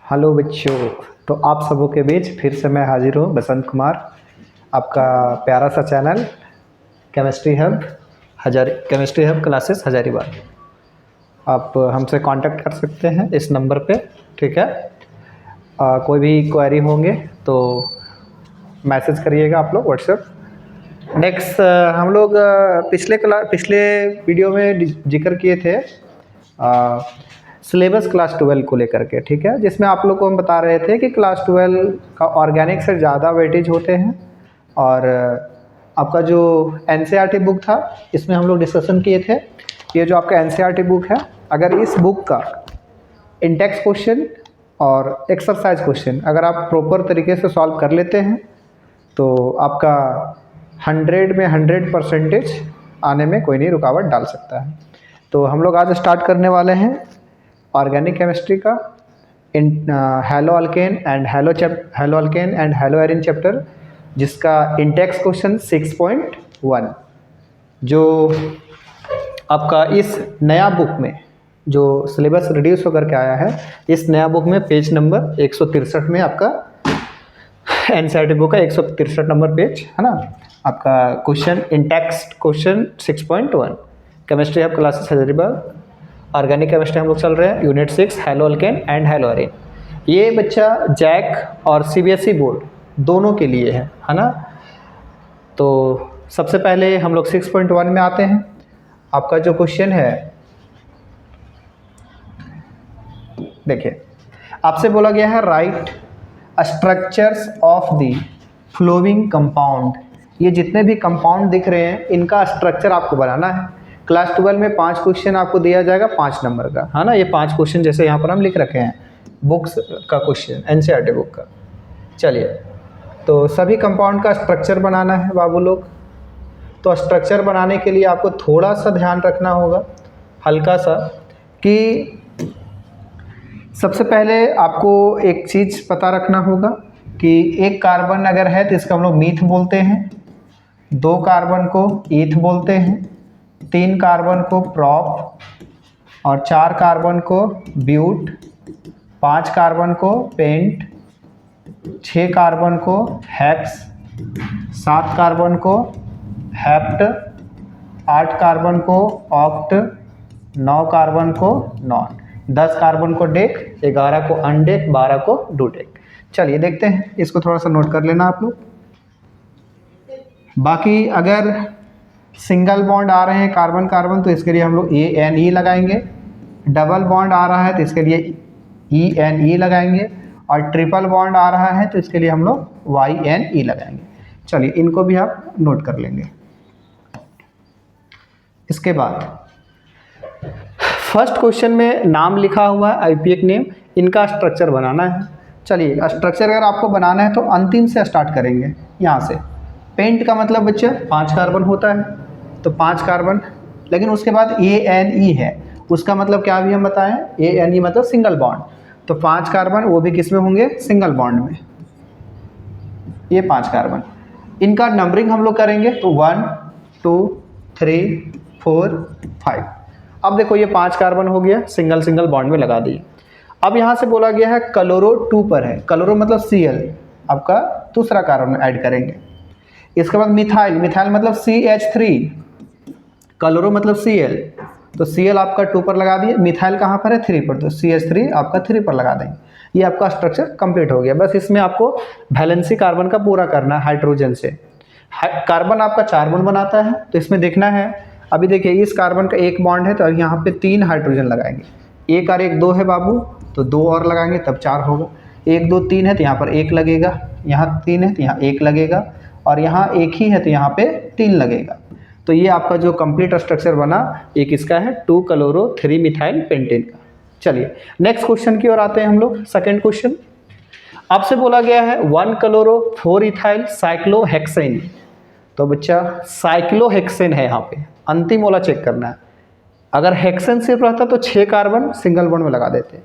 Hello बच्चों। तो आप सबों के बीच फिर से मैं हाजिर हूँ, बसंत कुमार, आपका प्यारा सा channel chemistry hub classes Hazaribagh. आप हमसे कांटेक्ट कर सकते हैं इस नंबर पे, ठीक है। कोई भी क्वेरी होंगे तो मैसेज करिएगा आप लोग व्हाट्सएप। नेक्स्ट हम लोग पिछले वीडियो में जिक्र किए थे सिलेबस क्लास 12 को लेकर के, ठीक है, जिसमें आप लोग को हम बता रहे थे कि क्लास 12 का ऑर्गेनिक से ज़्यादा वेटेज होते हैं। और आपका जो एनसीईआरटी बुक था इसमें हम लोग डिस्कशन किए थे, ये जो आपका एनसीईआरटी बुक है, अगर इस बुक का इंडेक्स क्वेश्चन और एक्सरसाइज क्वेश्चन अगर आप प्रॉपर तरीके से सॉल्व कर लेते हैं तो आपका 100 में 100% आने में कोई नहीं रुकावट डाल सकता है। तो हम लोग आज स्टार्ट करने वाले हैं ऑर्गेनिक केमिस्ट्री का hello alkane and hello Erin chapter, जिसका इंडेक्स क्वेश्चन 6.1 जो आपका इस नया बुक में जो सिलेबस रिड्यूस होकर के आया है, इस नया बुक में पेज नंबर 163 में आपका एनसीईआरटी बुक का 163 नंबर पेज है ना, आपका question index question 6.1 chemistry hub classes Hazaribagh organic chemistry हम लोग चल रहे हैं, unit 6 hello alkane and hello Erin. ये बच्चा जैक और सीबीएसई बोर्ड दोनों के लिए है ना। तो सबसे पहले हम लोग 6.1 में आते हैं। आपका जो क्वेश्चन है, देखिए आपसे बोला गया है right structures of the flowing compound. ये जितने भी कंपाउंड दिख रहे हैं इनका स्ट्रक्चर आपको बनाना है। क्लास 12 में 5 क्वेश्चन आपको दिया जाएगा 5 नंबर का, है ना। ये 5 क्वेश्चन जैसे यहाँ पर हम लिख रखे हैं बुक्स का क्वेश्चन, एनसीईआरटी बुक का। चलिए, तो सभी कंपाउंड का स्ट्रक्चर बनाना है बाबू लोग। तो स्ट्रक्चर बनाने के लिए आपको थोड़ा सा ध्यान रखना होगा, हल्का सा, कि सबसे पहले आपको एक चीज़ पता रखना होगा कि एक कार्बन अगर है तो इसको हम लोग मीथ बोलते हैं, 2 कार्बन को ईथ बोलते हैं, 3 कार्बन को प्रॉप और 4 कार्बन को ब्यूट, 5 कार्बन को पेंट, 6 कार्बन को हेक्स, 7 कार्बन को हेप्ट, 8 कार्बन को ऑक्ट, 9 कार्बन को नॉन, 10 कार्बन को डेक, 11 को अनडेक, 12 को डूडेक। चलिए देखते हैं, इसको थोड़ा सा नोट कर लेना आप लोग। बाकी अगर सिंगल बॉन्ड आ रहे हैं कार्बन कार्बन तो इसके लिए हम लोग ANE लगाएंगे, डबल बॉन्ड आ रहा है तो इसके लिए ENE लगाएंगे, और ट्रिपल बॉन्ड आ रहा है तो इसके लिए हम लोग YNE लगाएंगे। चलिए इनको भी आप नोट कर लेंगे। इसके बाद फर्स्ट क्वेश्चन में नाम लिखा हुआ है IUPAC नेम, इनका स्ट्रक्चर बनाना है। चलिए स्ट्रक्चर अगर आपको बनाना है तो अंतिम से स्टार्ट करेंगे यहाँ से। पेंट का मतलब बच्चे 5 कार्बन होता है, तो 5 कार्बन, लेकिन उसके बाद ANE है, उसका मतलब क्या भी हम बताएं, ANE मतलब सिंगल बॉन्ड, तो 5 कार्बन वो भी किस में होंगे, सिंगल बॉन्ड में। ये 5 कार्बन, इनका नंबरिंग हम लोग करेंगे तो 1 2 3 4 5। अब देखो ये 5 कार्बन हो गया, सिंगल बॉन्ड में लगा दिए। अब यहाँ से बोला गया है क्लोरो 2 पर है, क्लोरो मतलब Cl, आपका दूसरा कार्बन ऐड करेंगे। इसके बाद मिथाइल मतलब CH3, क्लोरो मतलब Cl, तो Cl आपका 2 पर लगा दिए, मिथाइल कहाँ पर है 3 पर, तो CH3 आपका 3 पर लगा देंगे। ये आपका स्ट्रक्चर कंप्लीट हो गया। बस इसमें आपको वैलेंसी कार्बन का पूरा करना है हाइड्रोजन से। कार्बन आपका 4 बॉन्ड बनाता है, तो इसमें देखना है, अभी देखिए इस कार्बन का 1 बॉन्ड है तो अब यहाँ पे 3 हाइड्रोजन लगाएंगे। 1 और 1 2 है बाबू, तो 2 और लगाएंगे तब 4 होगा। 1 2 3 है तो यहाँ पर 1 लगेगा, यहाँ 3 है तो यहाँ 1 लगेगा, और यहाँ 1 ही है तो यहाँ पे 3 लगेगा। तो ये आपका जो कंप्लीट स्ट्रक्चर बना, एक इसका है 2 क्लोरो 3 मिथाइल पेंटेन का। चलिए नेक्स्ट क्वेश्चन की ओर आते हैं हम लोग। सेकंड क्वेश्चन आपसे बोला गया है 1 क्लोरो 4 इथाइल साइक्लोहेक्सेन। तो बच्चा साइक्लोहेक्सेन है, यहाँ पे अंतिम वाला चेक करना है। अगर हेक्सेन सिर्फ रहता तो 6 कार्बन सिंगल बॉन्ड में लगा देते,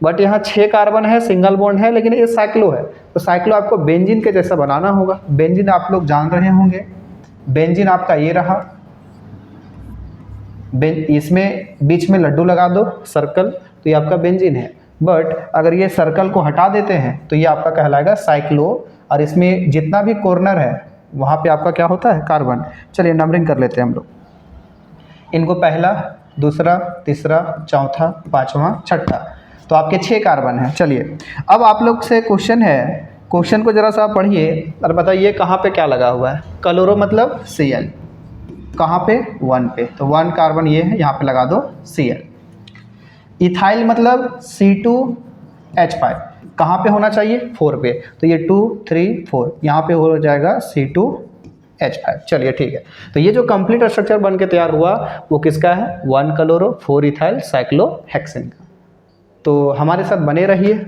बट यहाँ 6 कार्बन है, सिंगल बॉन्ड है, लेकिन ये साइक्लो है, तो साइक्लो आपको बेंजीन के जैसा बनाना होगा। बेंजीन आप लोग जान रहे होंगे, बेंजीन आपका ये रहा, इसमें बीच में लड्डू लगा दो सर्कल, तो ये आपका बेंजीन है। बट अगर ये सर्कल को हटा देते हैं तो ये आपका कहलाएगा साइक्लो, और इसमें जितना भी कॉर्नर है वहाँ पे आपका क्या होता है, कार्बन। चलिए नंबरिंग कर लेते हैं हम लोग इनको, पहला, दूसरा, तीसरा, चौथा, पाँचवा, छठा। तो आपके 6 कार्बन हैं। चलिए अब आप लोग से क्वेश्चन है, क्वेश्चन को ज़रा सा पढ़िए और बताइए कहाँ पे क्या लगा हुआ है। क्लोरो मतलब Cl, कहाँ पे, 1 पे, तो 1 कार्बन ये है, यहाँ पे लगा दो Cl। इथाइल मतलब C2H5, कहाँ पे होना चाहिए, 4 पे, तो ये 2 3 4 यहाँ पे हो जाएगा C2H5। चलिए ठीक है, तो ये जो कंप्लीट स्ट्रक्चर बन के तैयार हुआ वो किसका है, 1 क्लोरो 4 इथाइल साइक्लोहेक्सेन का। तो हमारे साथ बने रहिए।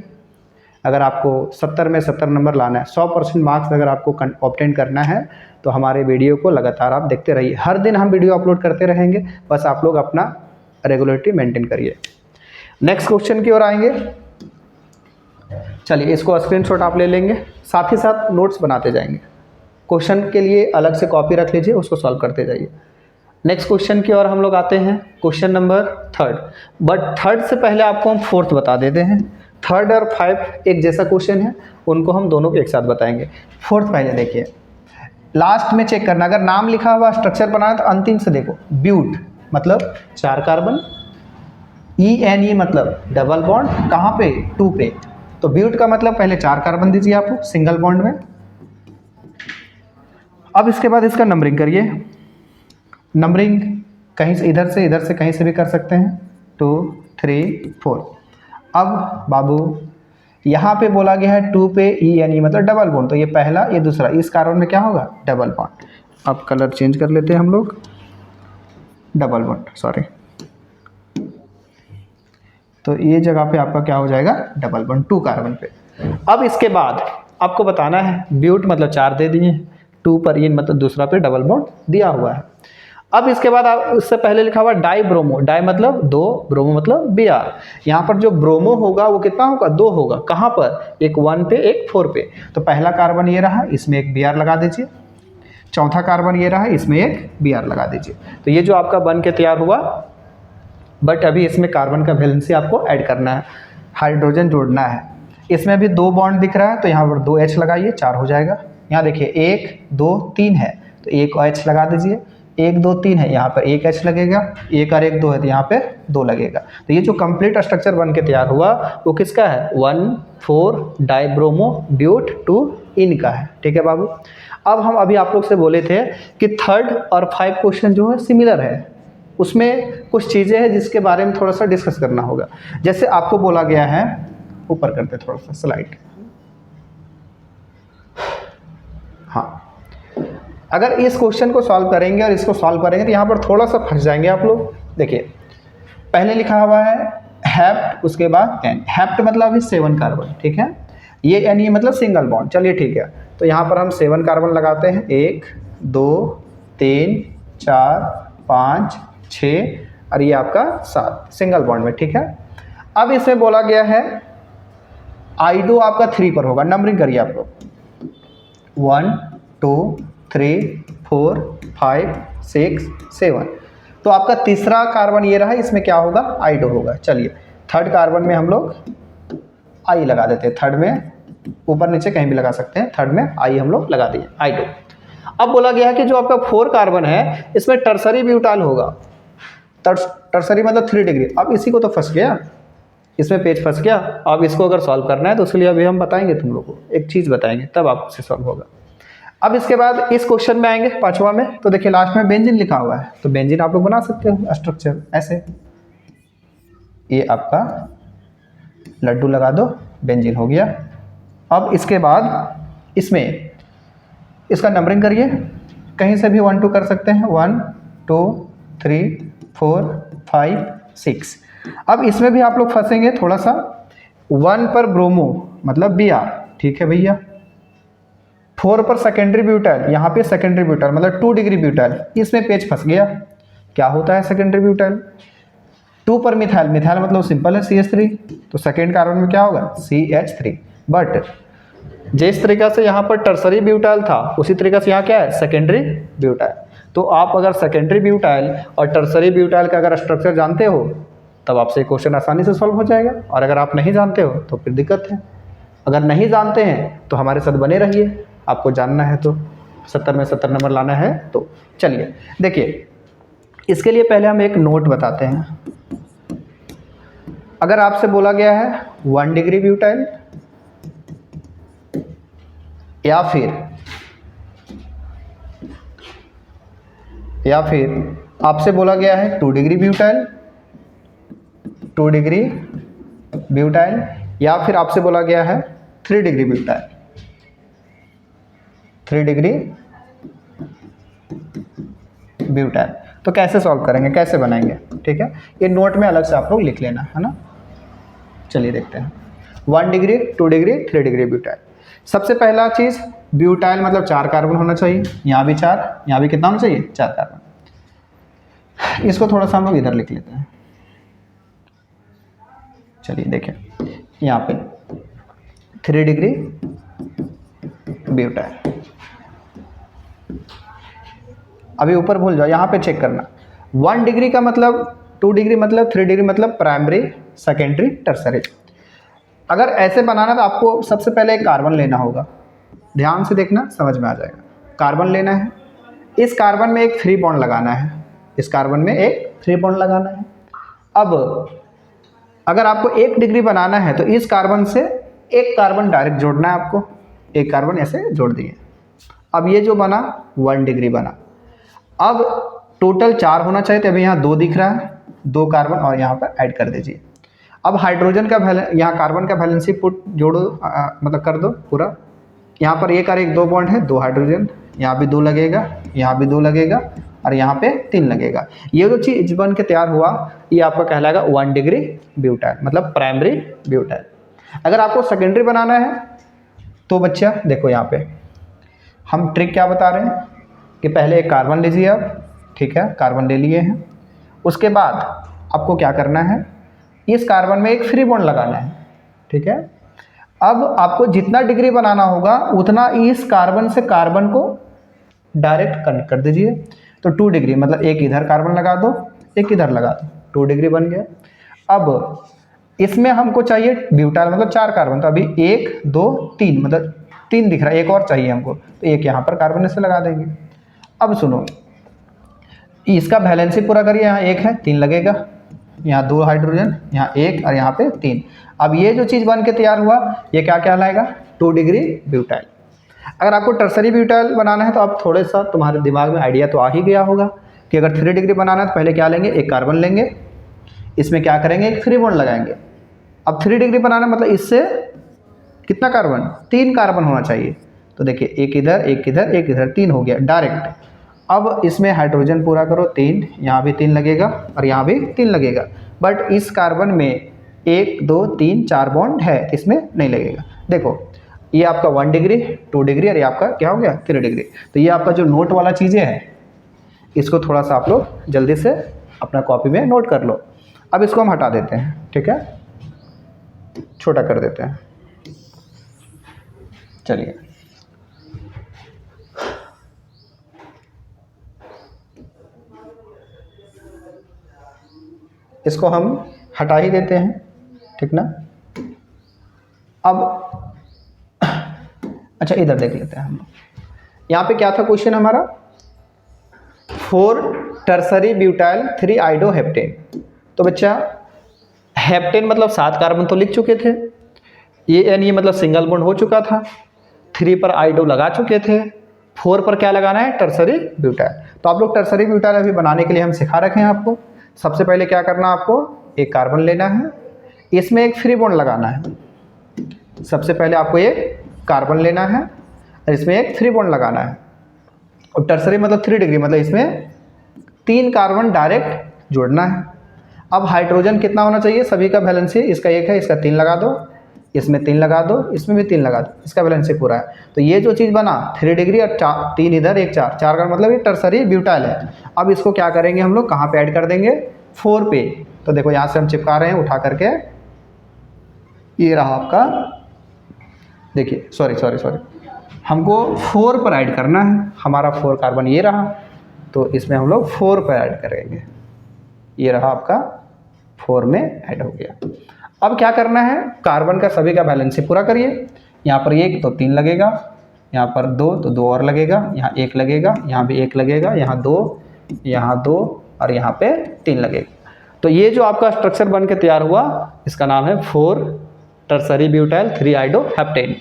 अगर आपको 70 में 70 नंबर लाना है, 100% मार्क्स अगर आपको ऑब्टेन करना है तो हमारे वीडियो को लगातार आप देखते रहिए। हर दिन हम वीडियो अपलोड करते रहेंगे, बस आप लोग अपना रेगुलरिटी मेंटेन करिए। नेक्स्ट क्वेश्चन की ओर आएंगे। चलिए इसको स्क्रीनशॉट आप ले लेंगे, साथ ही साथ नोट्स बनाते जाएंगे। क्वेश्चन के लिए अलग से कॉपी रख लीजिए, उसको सॉल्व करते जाइए। नेक्स्ट क्वेश्चन की ओर हम लोग आते हैं, क्वेश्चन नंबर 3। बट 3 से पहले आपको हम 4th बता देते हैं। 3 और 5 एक जैसा क्वेश्चन है, उनको हम दोनों को एक साथ बताएंगे। 4th पहले देखिए, लास्ट में चेक करना, अगर नाम लिखा हुआ स्ट्रक्चर बनाना तो अंतिम से देखो। ब्यूट मतलब 4 कार्बन, ENE मतलब डबल बॉन्ड, कहाँ पे, 2 पे, तो ब्यूट का मतलब पहले 4 कार्बन दीजिए आप सिंगल बॉन्ड में। अब इसके बाद इसका नंबरिंग करिए। नंबरिंग कहीं से, इधर से कहीं से भी कर सकते हैं, 2 3 4। अब बाबू यहाँ पे बोला गया है 2 पे ENE मतलब डबल बॉन्ड, तो ये पहला, ये दूसरा, इस कार्बन में क्या होगा, डबल बॉन्ड। अब कलर चेंज कर लेते हैं हम लोग, डबल बॉन्ड, सॉरी, तो ये जगह पे आपका क्या हो जाएगा, डबल बॉन्ड 2 कार्बन पे। अब इसके बाद आपको बताना है, ब्यूट मतलब 4 दे दिए, 2 पर इन मतलब दूसरा पे डबल बॉन्ड दिया हुआ है। अब इसके बाद आप, उससे पहले लिखा हुआ डाई ब्रोमो, डाई मतलब 2, ब्रोमो मतलब Br। यहाँ पर जो ब्रोमो होगा वो कितना होगा, 2 होगा, कहाँ पर, एक 1 पे एक 4 पे, तो पहला कार्बन ये रहा, इसमें एक Br लगा दीजिए। चौथा कार्बन ये रहा, इसमें एक Br लगा दीजिए। तो ये जो आपका बन के तैयार हुआ, बट अभी इसमें कार्बन का वैलेंसी आपको ऐड करना है, हाइड्रोजन जोड़ना है। इसमें भी 2 बॉन्ड दिख रहा है, तो यहाँ पर 2 H लगाइए, 4 हो जाएगा। यहाँ देखिए 1 2 3 है, तो 1 H लगा दीजिए, 1 2 3 है, यहाँ पर 1 H लगेगा, 1 और 1 2 है, तो यहाँ पे 2 लगेगा। तो ये जो कंप्लीट स्ट्रक्चर बन के तैयार हुआ वो किसका है, 1 4 डाइब्रोमो ब्यूट 2 इन का है। ठीक है बाबू। अब हम अभी आप लोग से बोले थे कि 3rd और 5 क्वेश्चन जो है सिमिलर है, उसमें कुछ चीज़ें हैं जिसके बारे में थोड़ा सा डिस्कस करना होगा। जैसे आपको बोला गया है, ऊपर करते थोड़ा सा स्लाइड, हाँ, अगर इस क्वेश्चन को सॉल्व करेंगे और इसको सॉल्व करेंगे तो यहाँ पर थोड़ा सा फंस जाएंगे आप लोग। देखिए पहले लिखा हुआ है हेप्ट, उसके बाद एन। हेप्ट मतलब अभी 7 कार्बन, ठीक है, ये एन मतलब सिंगल बॉन्ड। चलिए ठीक है, तो यहाँ पर हम 7 कार्बन लगाते हैं, 1 2 3 4 5 6 और ये आपका 7 सिंगल बॉन्ड में। ठीक है, अब इसमें बोला गया है आइडो आपका 3 पर होगा। नंबरिंग करिए आप लोग, 1 2 3 4 5 6 7, तो आपका तीसरा कार्बन ये रहा, इसमें क्या होगा, आइडो होगा। चलिए 3rd कार्बन में हम लोग आई लगा देते हैं, 3rd में, ऊपर नीचे कहीं भी लगा सकते हैं, 3rd में आई हम लोग लगा दिए, आइडो। अब बोला गया है कि जो आपका 4 कार्बन है इसमें टर्सरी ब्यूटाइल होगा। टर्सरी मतलब 3 डिग्री। अब इसी को तो फंस गया, इसमें पेज फंस गया। अब इसको अगर सॉल्व करना है तो उसके लिए अभी हम बताएंगे, तुम लोग को एक चीज़ बताएंगे, तब आपसे सॉल्व होगा। अब इसके बाद इस क्वेश्चन में आएंगे 5वां में, तो देखिए लास्ट में बेंजीन लिखा हुआ है, तो बेंजीन आप लोग बना सकते हो स्ट्रक्चर ऐसे, ये आपका लड्डू लगा दो, बेंजीन हो गया। अब इसके बाद इसमें इसका नंबरिंग करिए, कहीं से भी 1 2 कर सकते हैं, 1 2 3 4 5 6। अब इसमें भी आप लोग फंसेंगे थोड़ा सा, 1 पर ब्रोमो मतलब Br, ठीक है भैया, 4 पर सेकेंडरी ब्यूटाइल, यहाँ पे सेकेंडरी ब्यूटाइल मतलब 2 डिग्री ब्यूटाइल, इसमें पेज फंस गया। क्या होता है सेकेंडरी ब्यूटाइल, 2 पर मिथाइल, मिथाइल मतलब सिंपल है CH3, तो सेकेंड कार्बन में क्या होगा, CH3। बट जिस तरीका से यहाँ पर टर्सरी ब्यूटाइल था उसी तरीके से यहाँ क्या है, सेकेंडरी ब्यूटाइल। तो आप अगर सेकेंडरी ब्यूटाइल और टर्सरी ब्यूटाइल का अगर स्ट्रक्चर जानते हो तब आपसे क्वेश्चन आसानी से सॉल्व हो जाएगा। और अगर आप नहीं जानते हो तो फिर दिक्कत है। अगर नहीं जानते हैं तो हमारे साथ बने रहिए, आपको जानना है तो 70 में 70 नंबर लाना है। तो चलिए देखिए, इसके लिए पहले हम एक नोट बताते हैं। अगर आपसे बोला गया है 1 डिग्री ब्यूटाइल या फिर आपसे बोला गया है 2 डिग्री ब्यूटाइल, 2 डिग्री ब्यूटाइल, या फिर आपसे बोला गया है 3 डिग्री ब्यूटाइल, 3 डिग्री ब्यूटाइल, तो कैसे सॉल्व करेंगे, कैसे बनाएंगे, ठीक है। ये नोट में अलग से आप लोग लिख लेना है ना। चलिए देखते हैं। 1 डिग्री, 2 डिग्री, 3 डिग्री ब्यूटाइल। सबसे पहला चीज़, ब्यूटाइल मतलब 4 कार्बन होना चाहिए। यहाँ भी 4, यहाँ भी कितना होना चाहिए, 4 कार्बन। इसको थोड़ा सा हम लोग इधर लिख लेते हैं। चलिए देखें, यहाँ पे 3 डिग्री ब्यूटाइल। अभी ऊपर भूल जाओ, यहाँ पे चेक करना। 1 डिग्री का मतलब, 2 डिग्री मतलब, 3 डिग्री मतलब प्राइमरी, सेकेंडरी, टर्सरी। अगर ऐसे बनाना तो आपको सबसे पहले एक कार्बन लेना होगा। ध्यान से देखना, समझ में आ जाएगा। कार्बन लेना है, इस कार्बन में एक 3 बॉन्ड लगाना है, इस कार्बन में एक 3 बॉन्ड लगाना है। अब अगर आपको 1 डिग्री बनाना है तो इस कार्बन से एक कार्बन डायरेक्ट जोड़ना है आपको, एक कार्बन ऐसे जोड़ दिए। अब ये जो बना 1 डिग्री बना। अब टोटल 4 होना चाहिए, तो अभी यहाँ 2 दिख रहा है, 2 कार्बन और यहाँ पर ऐड कर दीजिए। अब हाइड्रोजन का यहाँ कार्बन का वैलेंसी पुट जोड़ो, मतलब कर दो पूरा। यहाँ पर एक और एक 2 बॉन्ड है, 2 हाइड्रोजन, यहाँ भी 2 लगेगा, यहाँ भी 2 लगेगा और यहाँ पे 3 लगेगा। ये जो चीज़ बन के तैयार हुआ, ये आपका कहलाएगा 1 डिग्री ब्यूटाइल, मतलब प्राइमरी ब्यूटाइल। अगर आपको सेकेंडरी बनाना है तो बच्चा देखो, यहाँ पे हम ट्रिक क्या बता रहे हैं कि पहले एक कार्बन लीजिए आप, ठीक है, कार्बन ले लिए हैं। उसके बाद आपको क्या करना है, इस कार्बन में एक फ्री बॉन्ड लगाना है, ठीक है। अब आपको जितना डिग्री बनाना होगा उतना इस कार्बन से कार्बन को डायरेक्ट कनेक्ट कर दीजिए। तो 2 डिग्री मतलब एक इधर कार्बन लगा दो, एक इधर लगा दो, 2 डिग्री बन गया। अब इसमें हमको चाहिए ब्यूटाइल मतलब 4 कार्बन, तो अभी 1 2 3 मतलब 3 दिख रहा है, एक और चाहिए हमको, तो एक यहाँ पर कार्बन से लगा देंगे। अब सुनो, इसका वैलेंसी पूरा करिए, यहाँ 1 है, 3 लगेगा, यहाँ 2 हाइड्रोजन, यहाँ 1 और यहाँ पे 3। अब ये जो चीज़ बन के तैयार हुआ, ये क्या कहलाएगा, 2 डिग्री ब्यूटाइल। अगर आपको टर्सरी ब्यूटाइल बनाना है तो आप थोड़ा सा, तुम्हारे दिमाग में आइडिया तो आ ही गया होगा कि अगर 3 डिग्री बनाना है तो पहले क्या लेंगे, एक कार्बन लेंगे, इसमें क्या करेंगे, एक फ्री बॉन्ड लगाएंगे। अब 3 डिग्री बनाना मतलब इससे कितना कार्बन, 3 कार्बन होना चाहिए। तो देखिए, एक इधर, एक इधर, एक इधर, 3 हो गया डायरेक्ट। अब इसमें हाइड्रोजन पूरा करो, 3, यहाँ भी 3 लगेगा और यहाँ भी 3 लगेगा। बट इस कार्बन में 1 2 3 4 बॉन्ड है, इसमें नहीं लगेगा। देखो, ये आपका 1 डिग्री, 2 डिग्री और ये आपका क्या हो गया, 3 डिग्री। तो ये आपका जो नोट वाला चीज़ें हैं, इसको थोड़ा सा आप लोग जल्दी से अपना कॉपी में नोट कर लो। अब इसको हम हटा देते हैं, ठीक है, छोटा कर देते हैं। चलिए, इसको हम हटा ही देते हैं, ठीक ना। अब अच्छा, इधर देख लेते हैं हम लोग। यहाँ पे क्या था क्वेश्चन हमारा, 4 टर्सरी ब्यूटाइल 3 आइडोहेप्टेन। तो बच्चा, हेप्टेन मतलब 7 कार्बन तो लिख चुके थे, ये यानी ये मतलब सिंगल बॉन्ड हो चुका था, 3 पर आइडो लगा चुके थे, 4 पर क्या लगाना है, टर्सरी ब्यूटाइल। तो आप लोग टर्सरी ब्यूटाइल अभी बनाने के लिए हम सिखा रखे हैं आपको। सबसे पहले क्या करना है, आपको एक कार्बन लेना है, इसमें एक फ्री बॉन्ड लगाना है। सबसे पहले आपको एक कार्बन लेना है और इसमें एक फ्री बॉन्ड लगाना है। और टर्सरी मतलब 3 डिग्री मतलब इसमें 3 कार्बन डायरेक्ट जोड़ना है। अब हाइड्रोजन कितना होना चाहिए, सभी का वैलेंसी, इसका 1 है, इसका 3 लगा दो, इसमें 3 लगा दो, इसमें भी 3 लगा दो, इसका वैलेंसी पूरा है। तो ये जो चीज़ बना 3 डिग्री और 3 इधर, 1 4, 4 का मतलब ये टर्सरी ब्यूटाइल है। अब इसको क्या करेंगे हम लोग, कहाँ पे ऐड कर देंगे, 4 पे। तो देखो, यहाँ से हम चिपका रहे हैं उठा करके, ये रहा आपका, देखिए, सॉरी, हमको 4 पर ऐड करना है, हमारा 4 कार्बन ये रहा, तो इसमें हम लोग 4 पर ऐड करेंगे। ये रहा आपका 4 में ऐड हो गया। अब क्या करना है, कार्बन का सभी का बैलेंस पूरा करिए। यहाँ पर 1 तो 3 लगेगा, यहाँ पर 2 तो 2 और लगेगा, यहाँ 1 लगेगा, यहाँ भी 1 लगेगा, यहाँ 2, यहाँ 2 और यहाँ पे 3 लगेगा। तो ये जो आपका स्ट्रक्चर बन के तैयार हुआ इसका नाम है 4 टर्सरी ब्यूटाइल 3 आइडोहेप्टेन।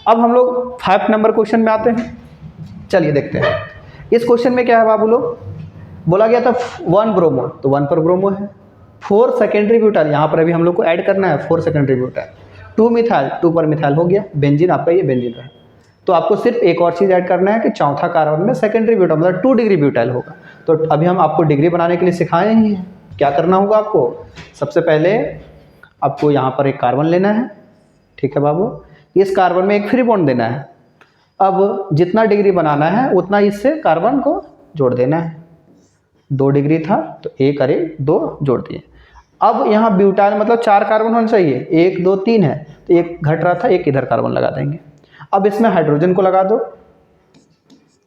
अब हम लोग 5 नंबर क्वेश्चन में आते हैं। चलिए देखते हैं इस क्वेश्चन में क्या है बाबू लोग। बोला गया था 1 ब्रोमो, तो 1 पर ब्रोमो है। 4 सेकेंडरी ब्यूटाइल, यहाँ पर अभी हम लोग को ऐड करना है 4 सेकेंडरी ब्यूटाइल। 2 मिथाइल, 2 पर मिथाइल हो गया। बेंजीन आपका ये बेंजीन रहा। तो आपको सिर्फ एक और चीज़ ऐड करना है कि चौथा कार्बन में सेकेंडरी ब्यूटाइल मतलब 2 डिग्री ब्यूटाइल होगा। तो अभी हम आपको डिग्री बनाने के लिए सिखाए ही हैं। क्या करना होगा आपको, सबसे पहले आपको यहाँ पर एक कार्बन लेना है, ठीक है बाबू। इस कार्बन में एक फ्री बॉन्ड देना है। अब जितना डिग्री बनाना है उतना इससे कार्बन को जोड़ देना है। 2 डिग्री था तो 1 और 1 2 जोड़ दिए। अब यहाँ ब्यूटाइल मतलब 4 कार्बन होना चाहिए, 1 2 3 है तो 1 घट रहा था, 1 इधर कार्बन लगा देंगे। अब इसमें हाइड्रोजन को लगा दो,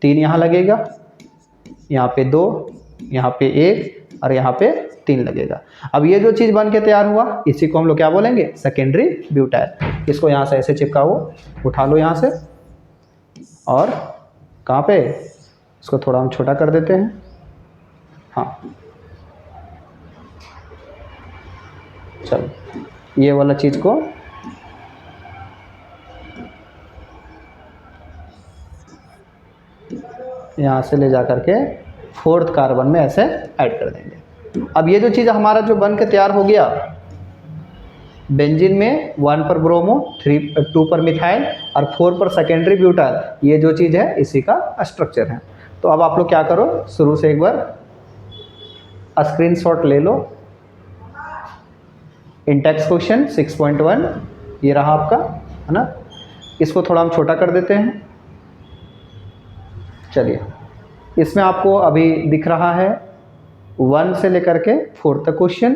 3 यहाँ लगेगा, यहाँ पे 2, यहाँ पे 1 और यहाँ पे 3 लगेगा। अब ये जो चीज़ बन के तैयार हुआ इसी को हम लोग क्या बोलेंगे, सेकेंडरी ब्यूटाइल। इसको यहाँ से ऐसे चिपकाओ, उठा लो यहाँ से, और कहाँ पे इसको थोड़ा हम छोटा कर देते हैं। हाँ चलो ये वाला चीज़ को यहाँ से ले जा करके 4th कार्बन में ऐसे ऐड कर देंगे। अब ये जो चीज़ हमारा जो बन के तैयार हो गया, बेंजीन में 1 पर ब्रोमो, 2 पर मिथाइल और 4 पर सेकेंडरी ब्यूटाइल, ये जो चीज़ है इसी का स्ट्रक्चर है। तो अब आप लोग क्या करो, शुरू से एक बार स्क्रीनशॉट ले लो। इंटेक्स क्वेश्चन 6.1 ये रहा आपका, है ना। इसको थोड़ा हम छोटा कर देते हैं। चलिए इसमें आपको अभी दिख रहा है 1 से लेकर के 4 तक क्वेश्चन,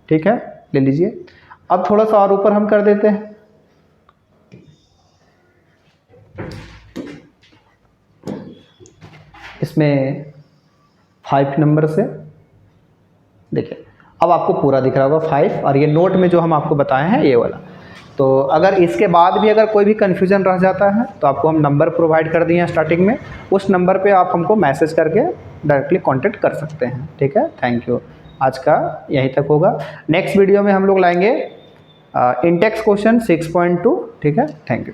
ठीक है, ले लीजिए। अब थोड़ा सा और ऊपर हम कर देते हैं। इसमें 5 नंबर से देखिए, अब आपको पूरा दिख रहा होगा 5, और ये नोट में जो हम आपको बताए हैं ये वाला। तो अगर इसके बाद भी अगर कोई भी कन्फ्यूज़न रह जाता है तो आपको हम नंबर प्रोवाइड कर दिए हैं स्टार्टिंग में, उस नंबर पे आप हमको मैसेज करके डायरेक्टली कांटेक्ट कर सकते हैं, ठीक है। थैंक यू, आज का यहीं तक होगा। नेक्स्ट वीडियो में हम लोग लाएंगे इंटेक्स क्वेश्चन 6.2, ठीक है। Thank you.